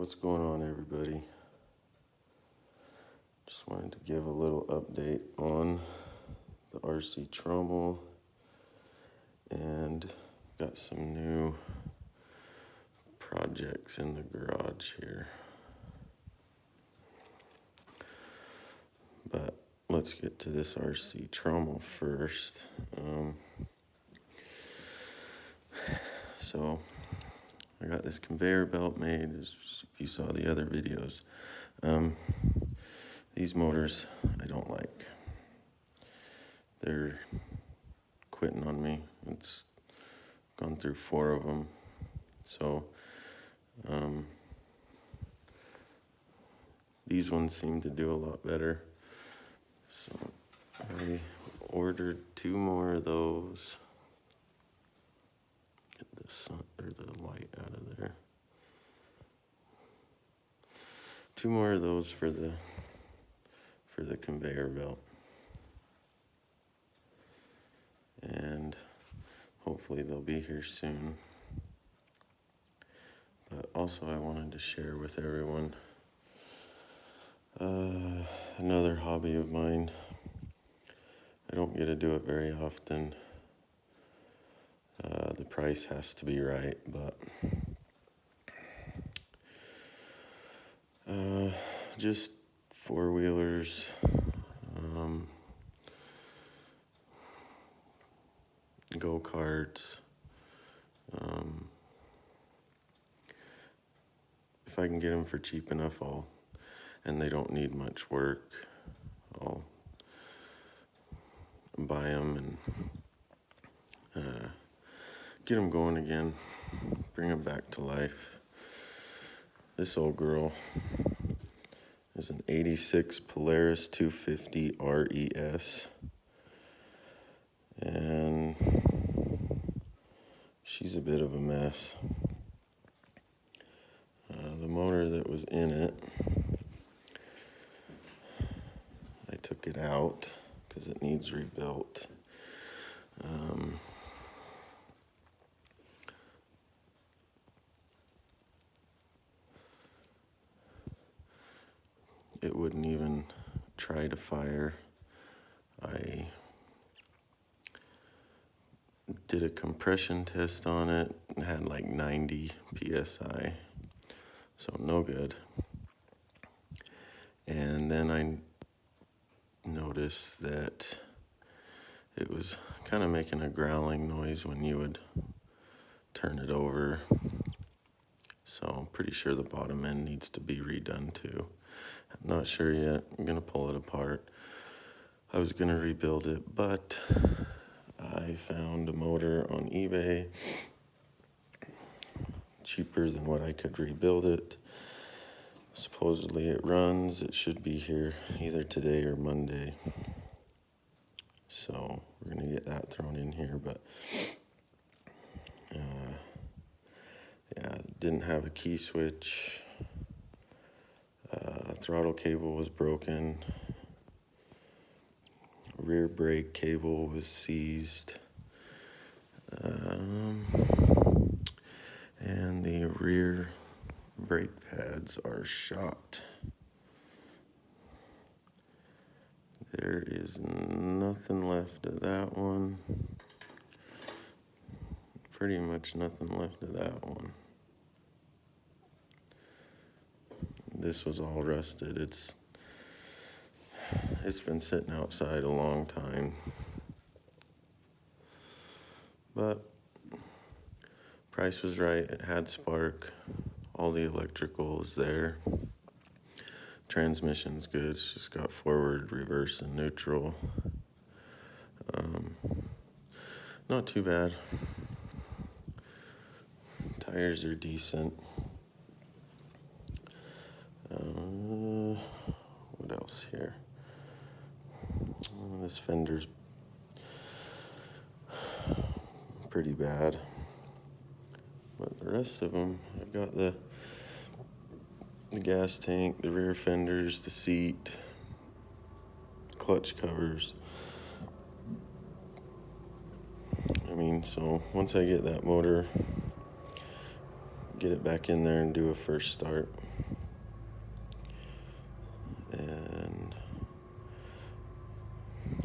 What's going on, everybody? Just wanted to give a little update on the RC Trommel, and got some new projects in the garage here. But let's get to this RC Trommel first. So I got this conveyor belt made, as if you saw the other videos. These motors I don't like. They're quitting on me. It's gone through 4 of them. So these ones seem to do a lot better. So I ordered 2 more of those. Get the sun or the light out of there. 2 more of those for the conveyor belt. And hopefully they'll be here soon. But also I wanted to share with everyone another hobby of mine. I don't get to do it very often. The price has to be right, but just 4-wheelers, go-karts. If I can get them for cheap enough, and they don't need much work, I'll buy them and get them going again, bring them back to life. This old girl is an 86 Polaris 250 RES, and she's a bit of a mess. The motor that was in it, I took it out because it needs rebuilt. It wouldn't even try to fire. I did a compression test on it and had like 90 PSI, so no good. And then I noticed that it was kind of making a growling noise when you would turn it over. So I'm pretty sure the bottom end needs to be redone too. I'm not sure yet. I'm gonna pull it apart. I was gonna rebuild it, but I found a motor on eBay cheaper than what I could rebuild it. Supposedly it runs. It should be here either today or Monday. So we're gonna get that thrown in here, but yeah, didn't have a key switch. Throttle cable was broken. Rear brake cable was seized. And the rear brake pads are shot. There is nothing left of that one. Pretty much nothing left of that one. This was all rusted. It's been sitting outside a long time. But price was right. It had spark. All the electrical is there. Transmission's good. It's just got forward, reverse, and neutral. Not too bad. Tires are decent. What else here? This fender's pretty bad. But the rest of them, I've got the gas tank, the rear fenders, the seat, clutch covers. I mean, so once I get that motor get it back in there and do a first start. And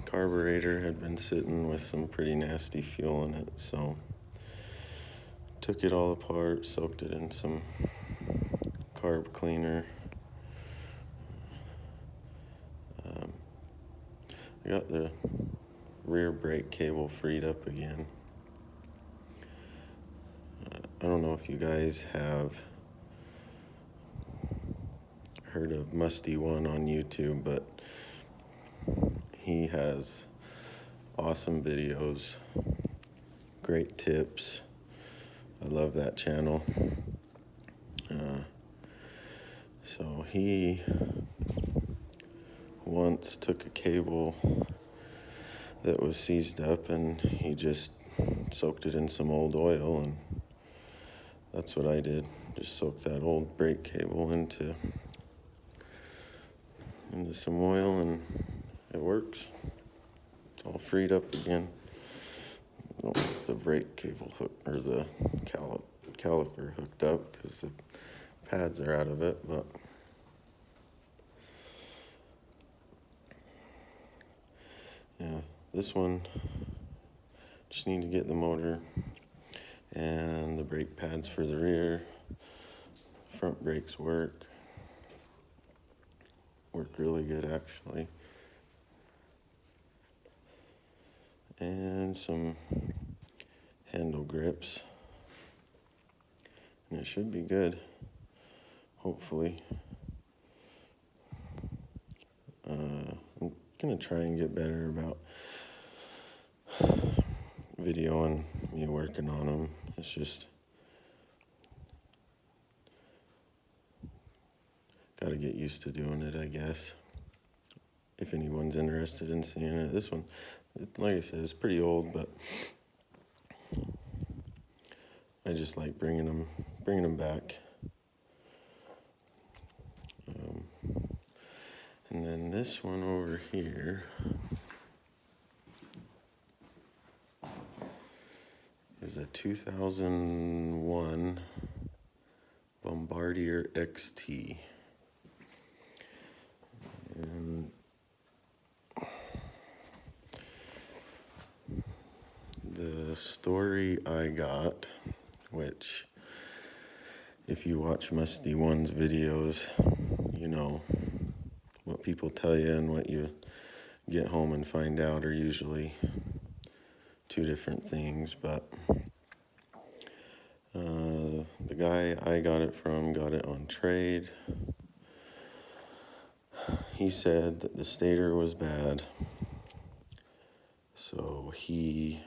carburetor had been sitting with some pretty nasty fuel in it, so took it all apart, soaked it in some carb cleaner. I got the rear brake cable freed up again. I don't know if you guys have heard of Musty One on YouTube, but he has awesome videos, great tips. I love that channel. So he once took a cable that was seized up and he just soaked it in some old oil, and that's what I did. Just soaked that old brake cable into some oil, and it works. It's all freed up again. Don't get the brake cable hook or the caliper hooked up because the pads are out of it, but yeah, this one just need to get the motor and the brake pads for the rear. Front brakes work really good actually, and some handle grips, and it should be good, hopefully. I'm gonna try and get better about videoing me working on them. It's just gotta get used to doing it, I guess, if anyone's interested in seeing it. This one, like I said, it's pretty old, but I just like bringing them back. And then this one over here is a 2001 Bombardier XT. And the story I got, which if you watch Musty One's videos, you know what people tell you and what you get home and find out are usually two different things. But the guy I got it from got it on trade. He said that the stator was bad, so he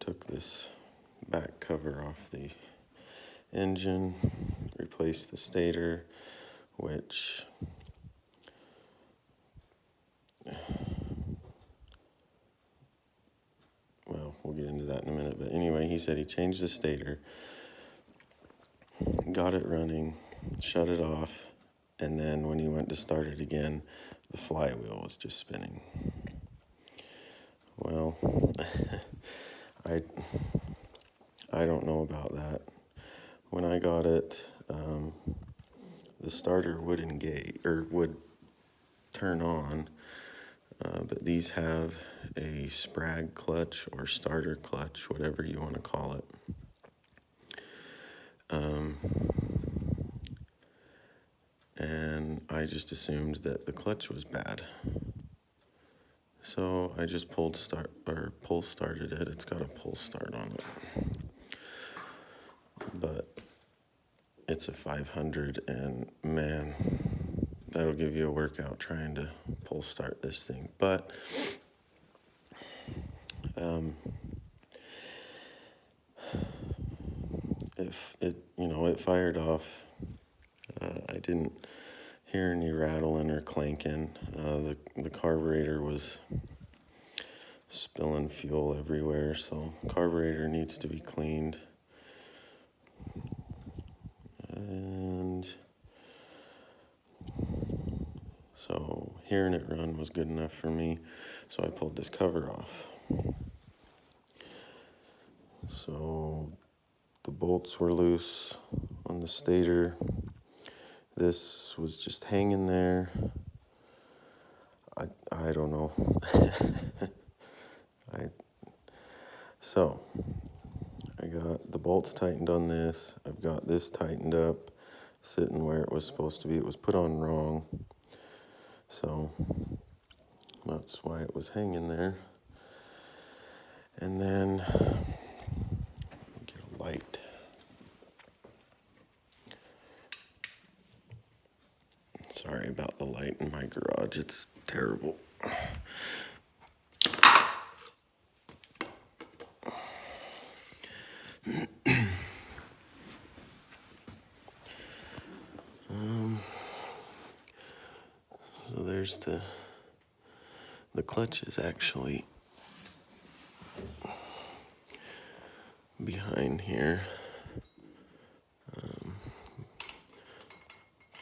took this back cover off the engine, replaced the stator, which well, we'll get into that in a minute. But anyway, he said he changed the stator, got it running, shut it off, and then when he went to start it again, the flywheel was just spinning. Well, I don't know about that. When I got it, the starter would engage or would turn on, but these have a sprag clutch or starter clutch, whatever you want to call it. And I just assumed that the clutch was bad. So I just pull started it. It's got a pull start on it. But it's a 500, and man, that'll give you a workout trying to pull start this thing. But if it fired off. I didn't hear any rattling or clanking. The carburetor was spilling fuel everywhere, so carburetor needs to be cleaned. And so hearing it run was good enough for me, so I pulled this cover off. So the bolts were loose on the stator. This was just hanging there. I don't know. So I got the bolts tightened on this. I've got this tightened up, sitting where it was supposed to be. It was put on wrong. So that's why it was hanging there. And then get a light. Sorry about the light in my garage. It's terrible. So there's the clutch is actually behind here.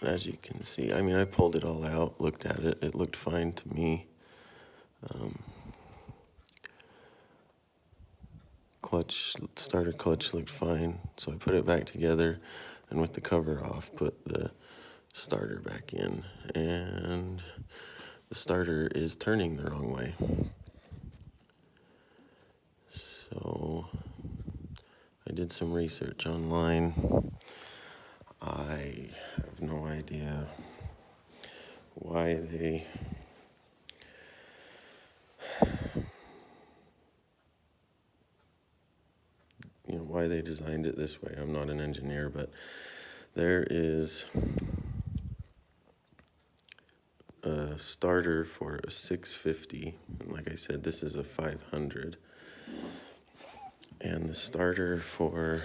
As you can see, I mean, I pulled it all out, looked at it. It looked fine to me. Starter clutch looked fine. So I put it back together, and with the cover off, put the starter back in. And the starter is turning the wrong way. So I did some research online. I have no idea why they designed it this way. I'm not an engineer, but there is a starter for a 650, and like I said, this is a 500. And the starter for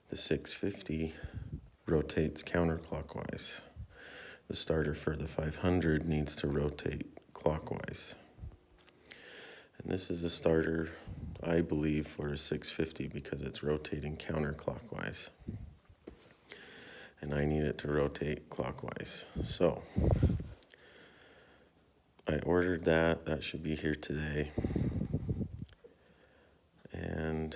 the 650 rotates counterclockwise. The starter for the 500 needs to rotate clockwise. And this is a starter, I believe, for a 650 because it's rotating counterclockwise. And I need it to rotate clockwise. So I ordered that. That should be here today. And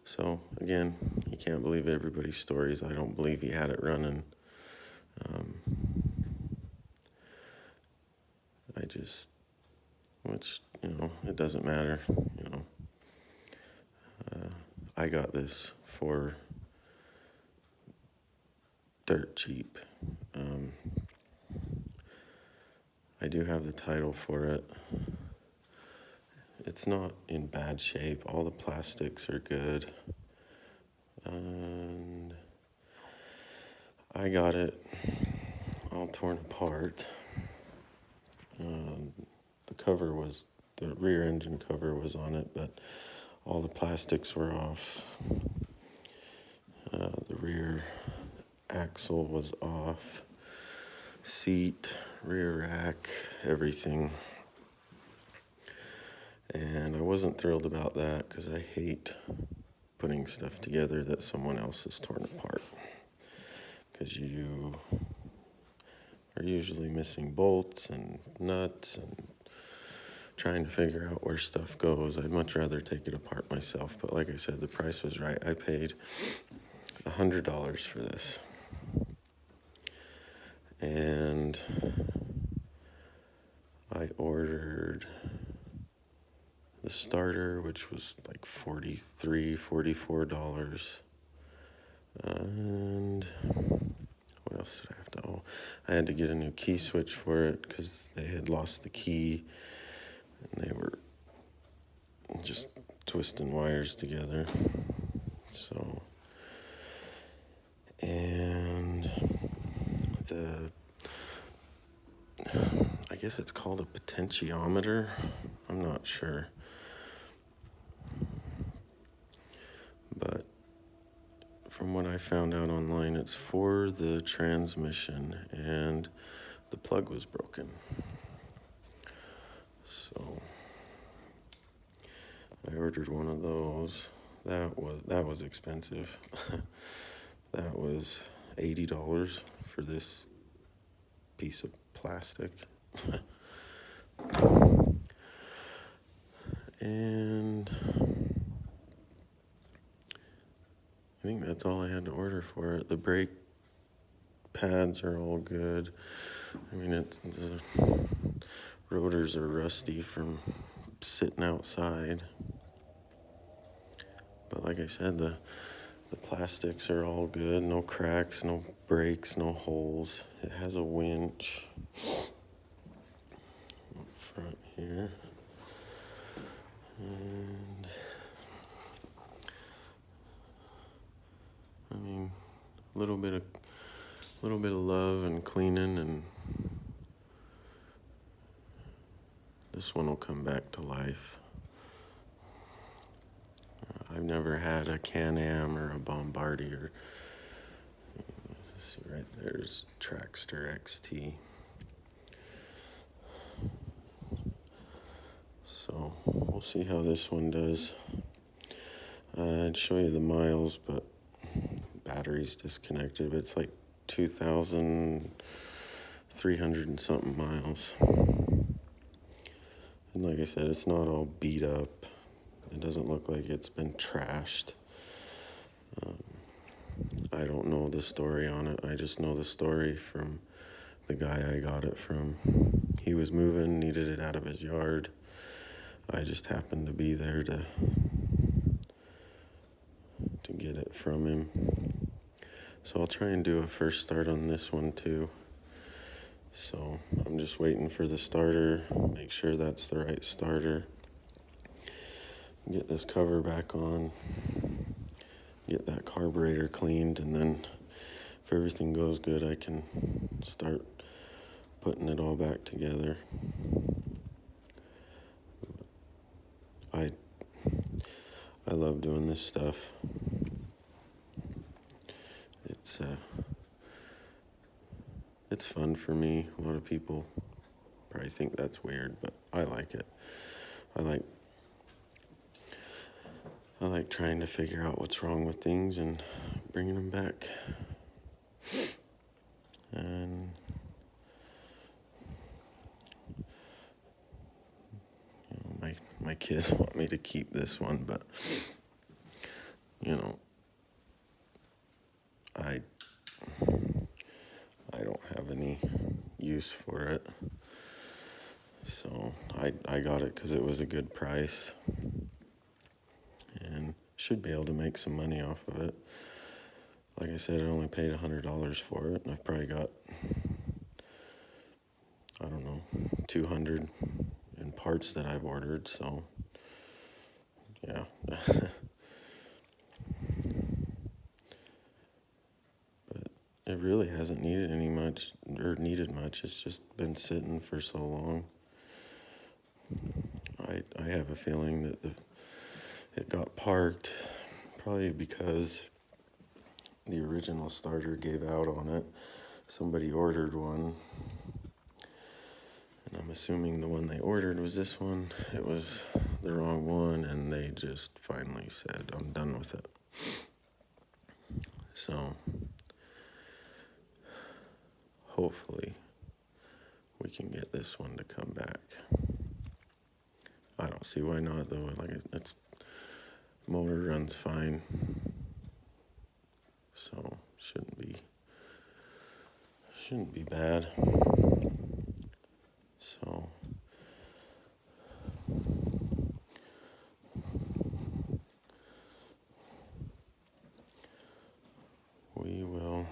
so, again, you can't believe everybody's stories. I don't believe he had it running. It doesn't matter, I got this for dirt cheap. I do have the title for it. It's not in bad shape. All the plastics are good. And I got it all torn apart. The rear engine cover was on it, but all the plastics were off. The rear axle was off. Seat, rear rack, everything. And I wasn't thrilled about that because I hate putting stuff together that someone else has torn apart. Because you are usually missing bolts and nuts and trying to figure out where stuff goes. I'd much rather take it apart myself. But like I said, the price was right. I paid $100 for this. And I ordered the starter, which was like $43, $44. And what else did I have to? Oh, I had to get a new key switch for it because they had lost the key and they were just twisting wires together. So, and I guess it's called a potentiometer. I'm not sure. But from what I found out online, it's for the transmission, and the plug was broken. So I ordered one of those. That was expensive. That was $80 for this piece of plastic. And I think that's all I had to order for it. The brake pads are all good. I mean, the rotors are rusty from sitting outside. But like I said, the plastics are all good. No cracks, no breaks, no holes. It has a winch up front here. And I mean, a little bit of love and cleaning, and this one will come back to life. I've never had a Can-Am or a Bombardier. Let's see, right there's Traxxter XT. So we'll see how this one does. I'd show you the miles, but battery's disconnected. It's like 2,300 and something miles. And like I said, it's not all beat up. It doesn't look like it's been trashed. I don't know the story on it. I just know the story from the guy I got it from. He was moving, needed it out of his yard. I just happened to be there to get it from him. So I'll try and do a first start on this one too. So I'm just waiting for the starter, make sure that's the right starter. Get this cover back on, get that carburetor cleaned, and then if everything goes good, I can start putting it all back together. I love doing this stuff. It's fun for me. A lot of people probably think that's weird, but I like it. I like trying to figure out what's wrong with things and bringing them back. And my kids want me to keep this one, but I don't have any use for it. So I got it because it was a good price and should be able to make some money off of it. Like I said, I only paid $100 for it, and I've probably got, 200 in parts that I've ordered, so yeah. But it really hasn't needed much. It's just been sitting for so long. I have a feeling that it got parked probably because the original starter gave out on it. Somebody ordered one, and I'm assuming the one they ordered was this one. It was the wrong one, and they just finally said, I'm done with it. So hopefully we can get this one to come back. I don't see why not, though. It's motor runs fine, so shouldn't be bad. So we will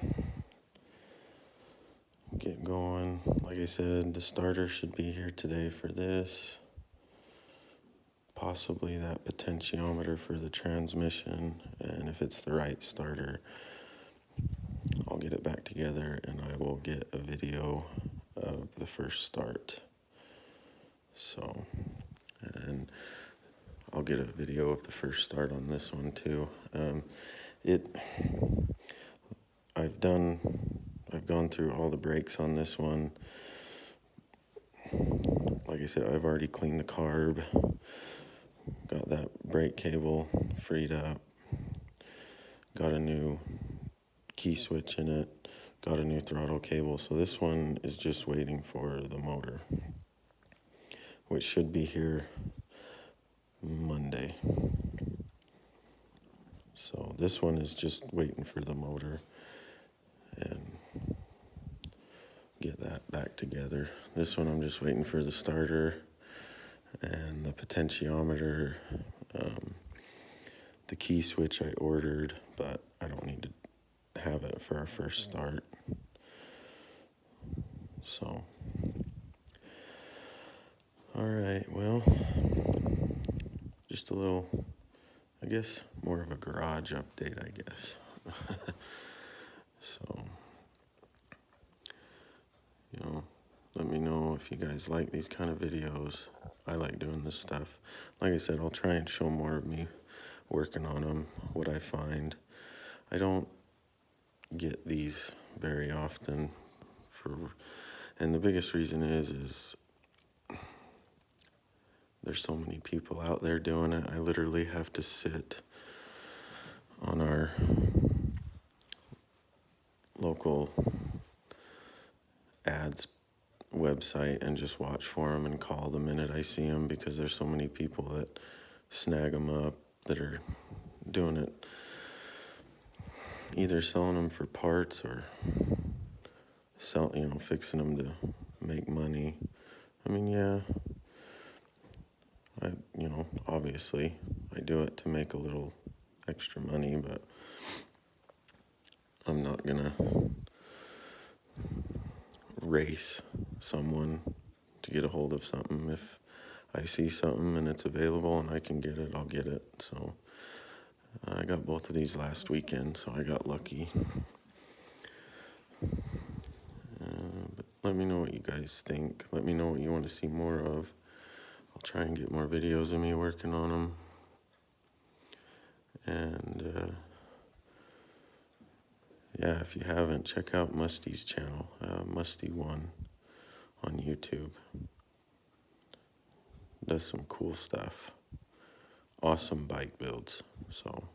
get going. Like I said, the starter should be here today for this. Possibly that potentiometer for the transmission, and if it's the right starter, I'll get it back together and I will get a video of the first start. So, and I'll get a video of the first start on this one too. I've gone through all the brakes on this one. Like I said, I've already cleaned the carb, got that brake cable freed up, got a new key switch in it, got a new throttle cable. So this one is just waiting for the motor, which should be here Monday. So this one is just waiting for the motor and get that back together. This one I'm just waiting for the starter and the potentiometer. The key switch I ordered, but I don't need to have it for our first start. So, all right, well, just a little, I guess, more of a garage update, I guess. So, you know, let me know if you guys like these kind of videos. I like doing this stuff. Like I said, I'll try and show more of me working on them, what I find. I don't get these very often and the biggest reason is there's so many people out there doing it. I literally have to sit on our local ads website and just watch for them and call the minute I see them, because there's so many people that snag them up that are doing it, either selling them for parts or fixing them to make money. I mean, yeah, obviously I do it to make a little extra money, but I'm not gonna race someone to get a hold of something. If I see something and it's available and I can get it, I'll get it. So I got both of these last weekend, so I got lucky. But let me know what you guys think. Let me know what you want to see more of. I'll try and get more videos of me working on them. And yeah, if you haven't, check out Musty's channel, Musty1 on YouTube. Does some cool stuff. Awesome bike builds. So